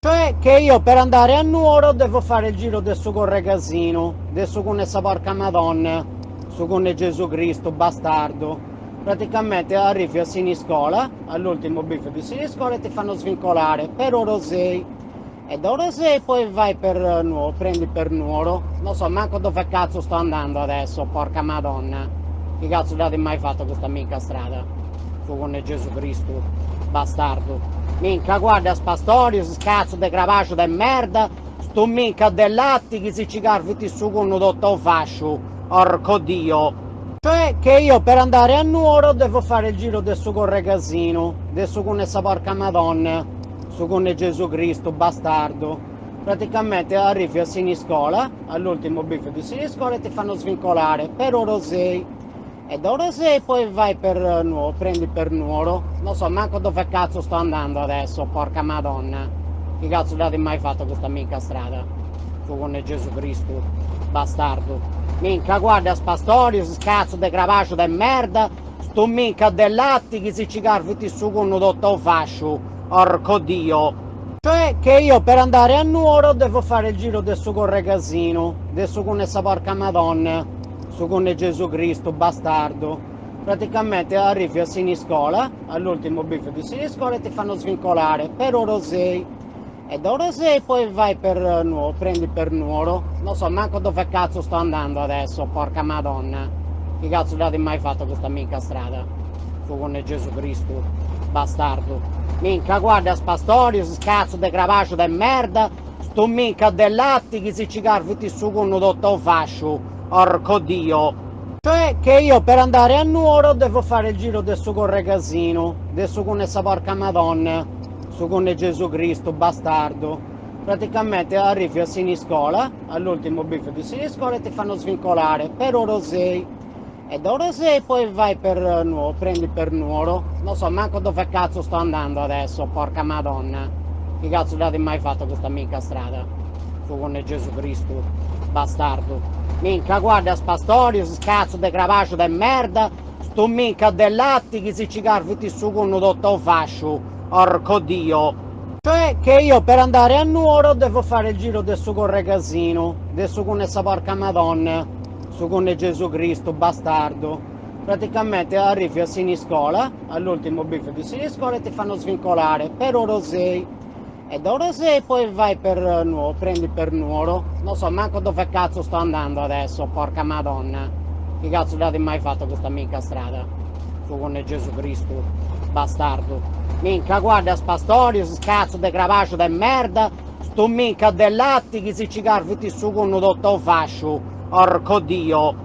Cioè che io per andare a Nuoro devo fare il giro del suo corregasino, del suo con essa porca madonna, su con Gesù Cristo, bastardo. Praticamente arrivi a Siniscola, all'ultimo biff di Siniscola e ti fanno svincolare per Orosei. E da Orosei poi vai per Nuoro, prendi per Nuoro. Non so manco dove cazzo sto andando adesso, porca madonna. Che cazzo l'avete mai fatto questa mica strada? Su con Gesù Cristo, bastardo. Minca, guarda sta storia, cazzo de cravacio de merda, sto minca dell'atti che si cigarviti su con un dottor fascio, orco dio. Cioè che io per andare a Nuoro devo fare il giro del suo corregasino, del suo con essa porca madonna, su con Gesù Cristo, bastardo. Praticamente arrivi a Siniscola, all'ultimo biff di Siniscola e ti fanno svincolare per Orosei. E da Orosei poi vai per Nuoro, prendi per Nuoro. Non so manco dove cazzo sto andando adesso, porca madonna. Che cazzo l'avete mai fatto questa mica strada? Su con Gesù Cristo, bastardo. Minca, guarda sta storia, cazzo de cravacio de merda, sto minca dell'atti che si cigarviti su con un dottor fascio, orco dio. Cioè che io per andare a Nuoro devo fare il giro del suo corregasino, del suo con essa porca madonna, su con Gesù Cristo, bastardo. Praticamente arrivi a Siniscola, all'ultimo biff di Siniscola e ti fanno svincolare per Orosei. E da Orosei poi vai per Nuoro, prendi per Nuoro. Non so manco dove cazzo sto andando adesso, porca madonna. Che cazzo l'avete mai fatto questa mica strada? Su con Gesù Cristo, bastardo. Minca, guarda sta storia, cazzo de cravacio de merda, sto minca dell'atti che si cigarviti su con un dottor fascio, orco dio. Cioè che io per andare a Nuoro devo fare il giro del suo corregasino, del suo con essa porca madonna, su con Gesù Cristo, bastardo. Praticamente arrivi a Siniscola, all'ultimo biff di Siniscola e ti fanno svincolare per Orosei. E da Orosei poi vai per Nuoro, prendi per Nuoro. Non so manco dove cazzo sto andando adesso, porca madonna. Che cazzo l'avete mai fatto questa mica strada? Su con Gesù Cristo, bastardo. Minca, guarda sta storia, cazzo de cravacio de merda, sto minca dell'atti che si cigarviti su con un dottor fascio, orco dio. Cioè che io per andare a Nuoro devo fare il giro del suo corregasino, del suo con essa porca madonna, su con Gesù Cristo, bastardo. Praticamente arrivi a Siniscola, all'ultimo biff di Siniscola e ti fanno svincolare per Orosei. E da Orosei poi vai per Nuoro, prendi per Nuoro. Non so manco dove cazzo sto andando adesso, porca madonna. Che cazzo l'avete mai fatto questa mica strada? Su con Gesù Cristo, bastardo. Minca, guarda sta storia, cazzo de cravacio de merda, sto minca dell'atti che si cigarviti su con un dottor fascio, orco dio.